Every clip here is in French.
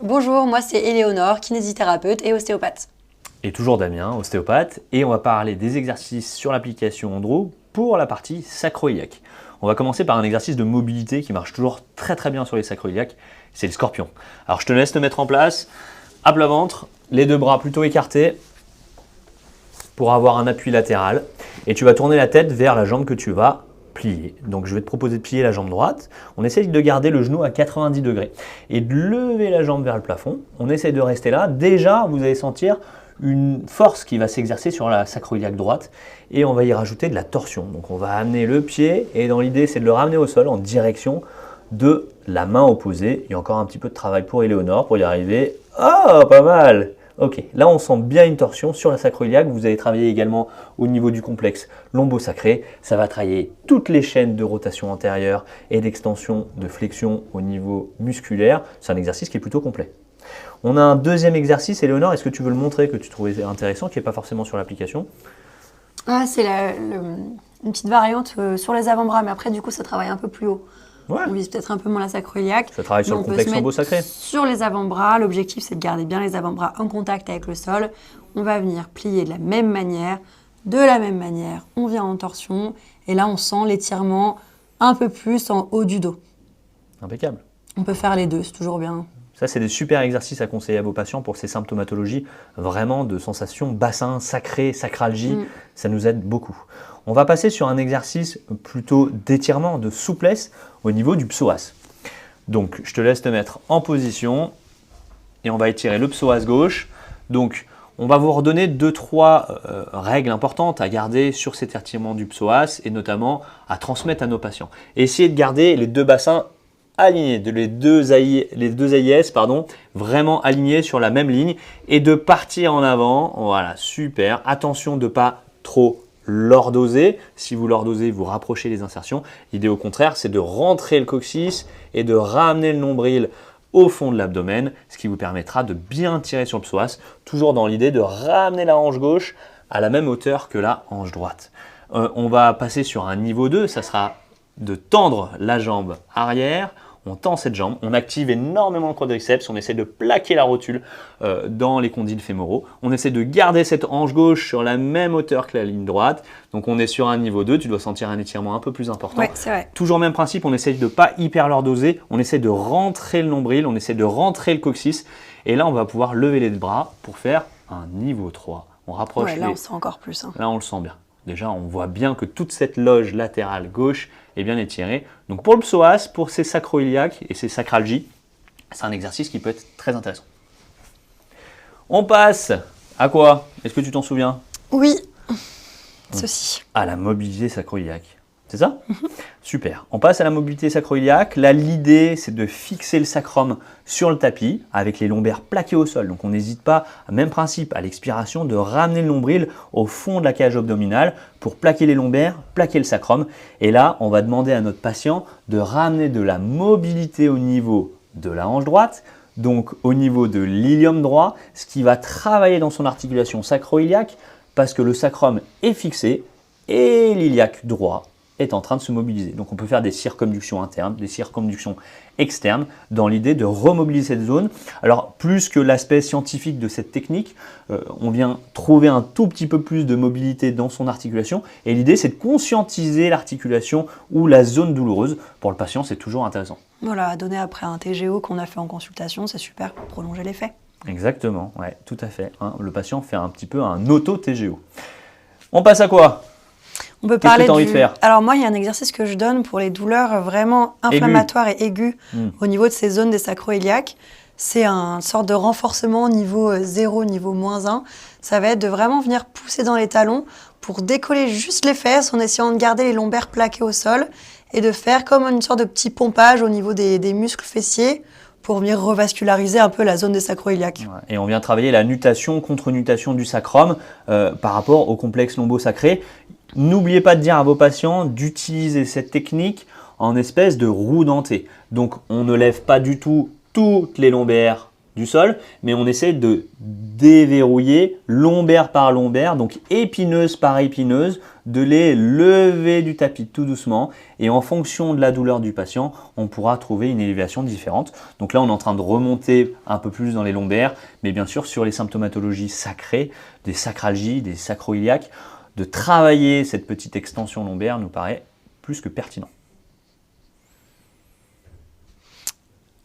Bonjour, moi c'est Éléonore, kinésithérapeute et ostéopathe. Et toujours Damien, ostéopathe, et on va parler des exercices sur l'application Andro pour la partie sacro-iliaque. On va commencer par un exercice de mobilité qui marche toujours très bien sur les sacro-iliaques, c'est le scorpion. Alors je te laisse te mettre en place, à plat ventre, les deux bras plutôt écartés pour avoir un appui latéral, et tu vas tourner la tête vers la jambe que tu vas plier. Donc je vais te proposer de plier la jambe droite, on essaye de garder le genou à 90 degrés et de lever la jambe vers le plafond, on essaye de rester là. Déjà vous allez sentir une force qui va s'exercer sur la sacro-iliaque droite et on va y rajouter de la torsion. Donc on va amener le pied et dans l'idée c'est de le ramener au sol en direction de la main opposée. Il y a encore un petit peu de travail pour Éléonore pour y arriver. Oh, pas mal! Ok, là on sent bien une torsion sur la sacro-iliaque. Vous allez travailler également au niveau du complexe lombo-sacré. Ça va travailler toutes les chaînes de rotation antérieure et d'extension, de flexion au niveau musculaire. C'est un exercice qui est plutôt complet. On a un deuxième exercice. Éléonore, est-ce que tu veux le montrer, que tu trouvais intéressant, qui n'est pas forcément sur l'application? C'est une petite variante sur les avant-bras, mais après du coup ça travaille un peu plus haut. Ouais. On vise peut-être un peu moins la sacro-iliaque. Ça travaille sur le complexe lombo-sacré. Sur les avant-bras, l'objectif c'est de garder bien les avant-bras en contact avec le sol. On va venir plier de la même manière, on vient en torsion et là on sent l'étirement un peu plus en haut du dos. Impeccable. On peut faire les deux, c'est toujours bien. Ça, c'est des super exercices à conseiller à vos patients pour ces symptomatologies vraiment de sensation bassin sacré, sacralgie. Ça nous aide beaucoup. On va passer sur un exercice plutôt d'étirement, de souplesse au niveau du psoas. Donc, je te laisse te mettre en position et on va étirer le psoas gauche. Donc, on va vous redonner 2-3 règles importantes à garder sur cet étirement du psoas et notamment à transmettre à nos patients. Essayez de garder les deux bassins alignés, les deux AIS, vraiment alignés sur la même ligne et de partir en avant. Voilà, super. Attention de ne pas trop lordoser. Si vous lordosez, vous rapprochez les insertions. L'idée au contraire, c'est de rentrer le coccyx et de ramener le nombril au fond de l'abdomen, ce qui vous permettra de bien tirer sur le psoas, toujours dans l'idée de ramener la hanche gauche à la même hauteur que la hanche droite. On va passer sur un niveau 2, ça sera de tendre la jambe arrière. On tend cette jambe, on active énormément le quadriceps, on essaie de plaquer la rotule dans les condyles fémoraux. On essaie de garder cette hanche gauche sur la même hauteur que la ligne droite. Donc on est sur un niveau 2, tu dois sentir un étirement un peu plus important. Ouais, c'est vrai. Toujours même principe, on essaie de ne pas hyper lordoser, on essaie de rentrer le nombril, on essaie de rentrer le coccyx. Et là, on va pouvoir lever les bras pour faire un niveau 3. On rapproche là, on sent encore plus. Là, on le sent bien. Déjà, on voit bien que toute cette loge latérale gauche est bien étirée. Donc pour le psoas, pour ces sacro-iliaques et ces sacralgies, c'est un exercice qui peut être très intéressant. On passe à quoi? Est-ce que tu t'en souviens? Oui, ceci. À la mobilité sacro-iliaque. C'est ça? Super. On passe à la mobilité sacro-iliaque. Là, l'idée, c'est de fixer le sacrum sur le tapis avec les lombaires plaqués au sol. Donc, on n'hésite pas, même principe, à l'expiration, de ramener le nombril au fond de la cage abdominale pour plaquer les lombaires, plaquer le sacrum. Et là, on va demander à notre patient de ramener de la mobilité au niveau de la hanche droite, donc au niveau de l'ilium droit, ce qui va travailler dans son articulation sacro-iliaque parce que le sacrum est fixé et l'iliaque droit est en train de se mobiliser. Donc on peut faire des circonductions internes, des circonductions externes dans l'idée de remobiliser cette zone. Alors plus que l'aspect scientifique de cette technique, on vient trouver un tout petit peu plus de mobilité dans son articulation et l'idée c'est de conscientiser l'articulation ou la zone douloureuse. Pour le patient, c'est toujours intéressant. Voilà, à donner après un TGO qu'on a fait en consultation, c'est super pour prolonger l'effet. Exactement, ouais, tout à fait. Le patient fait un petit peu un auto-TGO. On passe à quoi? On peut parler de faire. Alors moi, il y a un exercice que je donne pour les douleurs vraiment inflammatoires et aiguës au niveau de ces zones des sacro-iliaques. C'est une sorte de renforcement niveau 0, niveau -1. Ça va être de vraiment venir pousser dans les talons pour décoller juste les fesses en essayant de garder les lombaires plaqués au sol et de faire comme une sorte de petit pompage au niveau des muscles fessiers pour venir revasculariser un peu la zone des sacro-iliaques. Et on vient travailler la nutation, contre-nutation du sacrum par rapport au complexe lombo-sacré. N'oubliez pas de dire à vos patients d'utiliser cette technique en espèce de roue dentée. Donc on ne lève pas du tout toutes les lombaires du sol, mais on essaie de déverrouiller lombaire par lombaire, donc épineuse par épineuse, de les lever du tapis tout doucement. Et en fonction de la douleur du patient, on pourra trouver une élévation différente. Donc là, on est en train de remonter un peu plus dans les lombaires, mais bien sûr sur les symptomatologies sacrées, des sacralgies, des sacroiliaques, de travailler cette petite extension lombaire nous paraît plus que pertinent.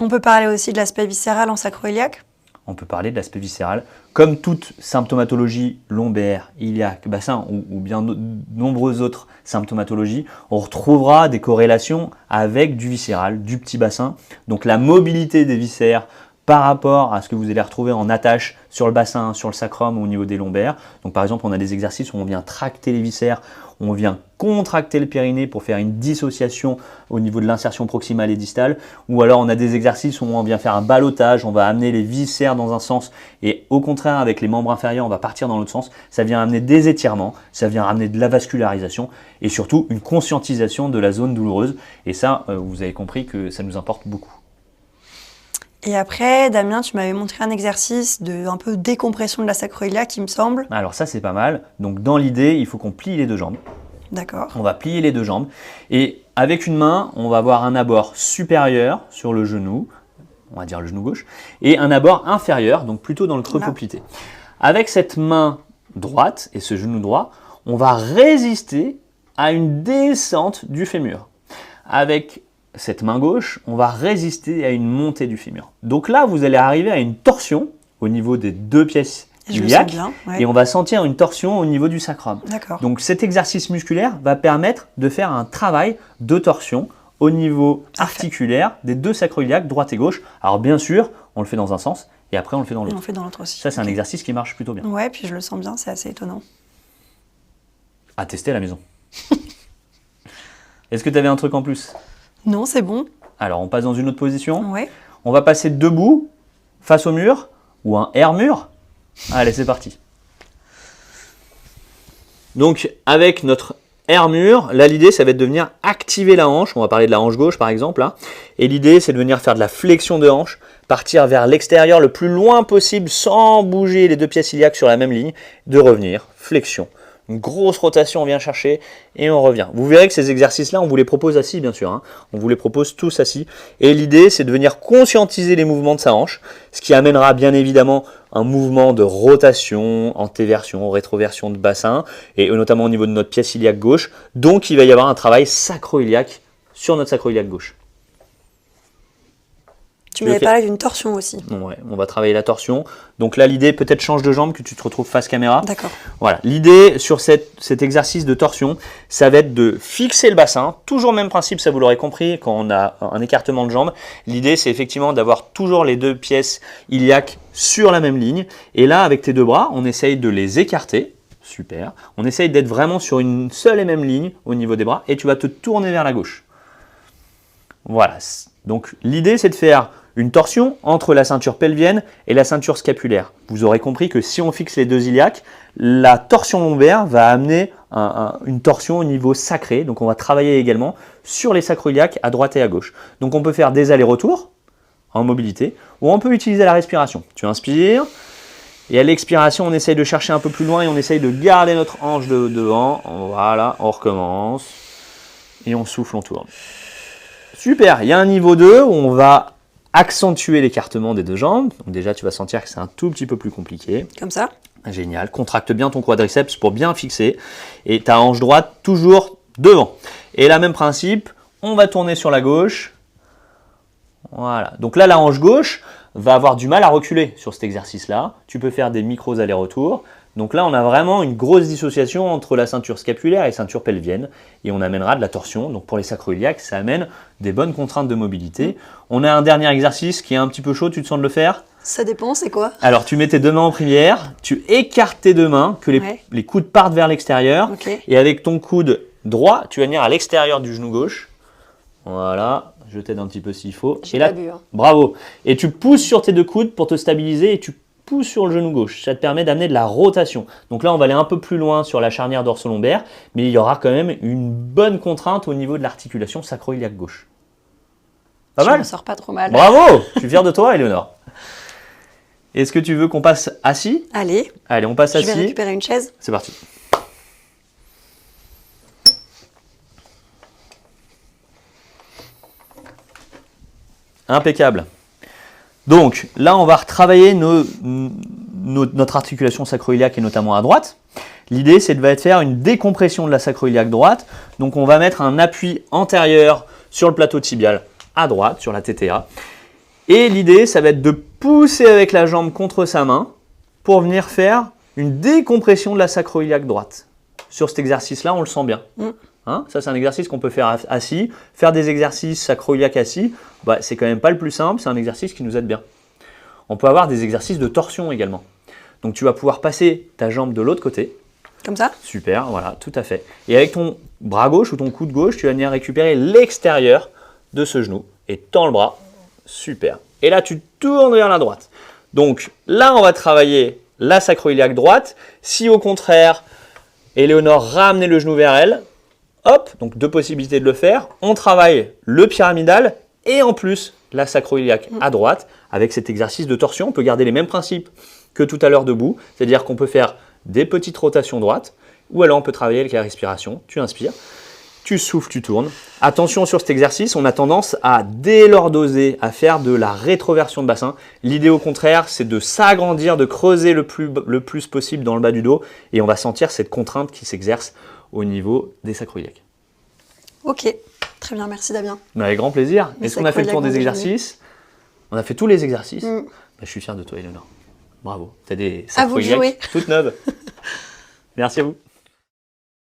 On peut parler aussi de l'aspect viscéral en sacro-iliaque. On peut parler de l'aspect viscéral. Comme toute symptomatologie lombaire, iliaque, bassin ou bien nombreuses autres symptomatologies, on retrouvera des corrélations avec du viscéral, du petit bassin. Donc la mobilité des viscères par rapport à ce que vous allez retrouver en attache sur le bassin, sur le sacrum ou au niveau des lombaires. Donc par exemple, on a des exercices où on vient tracter les viscères, on vient contracter le périnée pour faire une dissociation au niveau de l'insertion proximale et distale, ou alors on a des exercices où on vient faire un ballottage, on va amener les viscères dans un sens et au contraire avec les membres inférieurs, on va partir dans l'autre sens. Ça vient amener des étirements, ça vient amener de la vascularisation et surtout une conscientisation de la zone douloureuse. Et ça, vous avez compris que ça nous importe beaucoup. Et après, Damien, tu m'avais montré un exercice de un peu décompression de la sacro-iliaque, il me semble. Alors ça, c'est pas mal. Donc dans l'idée, il faut qu'on plie les deux jambes. D'accord. On va plier les deux jambes. Et avec une main, on va avoir un abord supérieur sur le genou, on va dire le genou gauche, et un abord inférieur, donc plutôt dans le creux poplité. Avec cette main droite et ce genou droit, on va résister à une descente du fémur. Avec cette main gauche, on va résister à une montée du fémur. Donc là, vous allez arriver à une torsion au niveau des deux pièces iliaques et on va sentir une torsion au niveau du sacrum. Donc cet exercice musculaire va permettre de faire un travail de torsion au niveau articulaire des deux sacro-iliaques, droite et gauche. Alors bien sûr, on le fait dans un sens et après on le fait dans l'autre. On le fait dans l'autre aussi. Ça, c'est un exercice qui marche plutôt bien. Ouais, puis je le sens bien, c'est assez étonnant. À tester à la maison. Est-ce que tu avais un truc en plus ? Non, c'est bon. Alors, on passe dans une autre position. Ouais. On va passer debout, face au mur, ou un air-mur. Allez, c'est parti. Donc, avec notre air-mur, là, l'idée, ça va être de venir activer la hanche. On va parler de la hanche gauche, par exemple. Là. Et l'idée, c'est de venir faire de la flexion de hanche, partir vers l'extérieur le plus loin possible, sans bouger les deux pièces iliaques sur la même ligne, de revenir, flexion. Une grosse rotation, on vient chercher et on revient. Vous verrez que ces exercices-là, on vous les propose assis, bien sûr. On vous les propose tous assis. Et l'idée, c'est de venir conscientiser les mouvements de sa hanche, ce qui amènera bien évidemment un mouvement de rotation, antéversion, rétroversion de bassin, et notamment au niveau de notre pièce iliaque gauche. Donc, il va y avoir un travail sacro-iliaque sur notre sacro-iliaque gauche. Tu m'avais parlé d'une torsion aussi. Ouais, on va travailler la torsion. Donc là, l'idée, peut-être change de jambe, que tu te retrouves face caméra. D'accord. Voilà, l'idée sur cet exercice de torsion, ça va être de fixer le bassin. Toujours le même principe, ça vous l'aurez compris, quand on a un écartement de jambe. L'idée, c'est effectivement d'avoir toujours les deux pièces iliaques sur la même ligne. Et là, avec tes deux bras, on essaye de les écarter. Super. On essaye d'être vraiment sur une seule et même ligne au niveau des bras. Et tu vas te tourner vers la gauche. Voilà. Donc l'idée, c'est de faire une torsion entre la ceinture pelvienne et la ceinture scapulaire. Vous aurez compris que si on fixe les deux iliaques, la torsion lombaire va amener une torsion au niveau sacré. Donc on va travailler également sur les sacro-iliaques à droite et à gauche. Donc on peut faire des allers-retours en mobilité ou on peut utiliser la respiration. Tu inspires et à l'expiration, on essaye de chercher un peu plus loin et on essaye de garder notre hanche devant. Voilà, on recommence et on souffle, on tourne. Super, il y a un niveau 2 où on va accentuer l'écartement des deux jambes. Donc déjà, tu vas sentir que c'est un tout petit peu plus compliqué. Comme ça. Génial. Contracte bien ton quadriceps pour bien fixer. Et ta hanche droite toujours devant. Et là, même principe, on va tourner sur la gauche. Voilà. Donc là, la hanche gauche va avoir du mal à reculer sur cet exercice-là. Tu peux faire des micros allers-retours. Donc là, on a vraiment une grosse dissociation entre la ceinture scapulaire et la ceinture pelvienne. Et on amènera de la torsion. Donc pour les sacro-iliaques, ça amène des bonnes contraintes de mobilité. On a un dernier exercice qui est un petit peu chaud. Tu te sens de le faire ? Ça dépend, c'est quoi ? Alors, tu mets tes deux mains en prière. Tu écartes tes deux mains, que les coudes partent vers l'extérieur. Okay. Et avec ton coude droit, tu vas venir à l'extérieur du genou gauche. Voilà. Je t'aide un petit peu s'il faut. J'ai pas bu, hein. Bravo. Et tu pousses sur tes deux coudes pour te stabiliser et tu pousse sur le genou gauche. Ça te permet d'amener de la rotation. Donc là, on va aller un peu plus loin sur la charnière dorso-lombaire, mais il y aura quand même une bonne contrainte au niveau de l'articulation sacro-iliaque gauche. Pas mal ? Je ne sors pas trop mal. Bravo ! Je suis fier de toi, Éléonore. Est-ce que tu veux qu'on passe assis? Allez. Allez, on passe assis. Je vais récupérer une chaise. C'est parti. Impeccable. Donc là, on va retravailler notre articulation sacro-iliaque et notamment à droite. L'idée, c'est de faire une décompression de la sacro-iliaque droite. Donc on va mettre un appui antérieur sur le plateau tibial à droite, sur la TTA. Et l'idée, ça va être de pousser avec la jambe contre sa main pour venir faire une décompression de la sacro-iliaque droite. Sur cet exercice-là, on le sent bien. Hein, ça, c'est un exercice qu'on peut faire assis. Faire des exercices sacro-iliaques assis, c'est quand même pas le plus simple. C'est un exercice qui nous aide bien. On peut avoir des exercices de torsion également. Donc, tu vas pouvoir passer ta jambe de l'autre côté. Comme ça? Super, voilà, tout à fait. Et avec ton bras gauche ou ton coude gauche, tu vas venir récupérer l'extérieur de ce genou et tends le bras. Super. Et là, tu tournes vers la droite. Donc, là, on va travailler la sacro-iliaque droite. Si au contraire, Éléonore ramenait le genou vers elle, hop, donc deux possibilités de le faire. On travaille le pyramidal et en plus la sacro-iliaque à droite avec cet exercice de torsion. On peut garder les mêmes principes que tout à l'heure debout, c'est-à-dire qu'on peut faire des petites rotations droites ou alors on peut travailler avec la respiration. Tu inspires, tu souffles, tu tournes. Attention sur cet exercice, on a tendance à, dès lors d'oser, à faire de la rétroversion de bassin. L'idée au contraire, c'est de s'agrandir, de creuser le plus possible dans le bas du dos et on va sentir cette contrainte qui s'exerce au niveau des sacro-iliaques. Ok, très bien, merci Damien. Avec grand plaisir. Est-ce qu'on a fait le tour des exercices? On a fait tous les exercices. Je suis fier de toi, Éléonore. Bravo, tu as des sacro-iliaques toutes neuves. Merci à vous.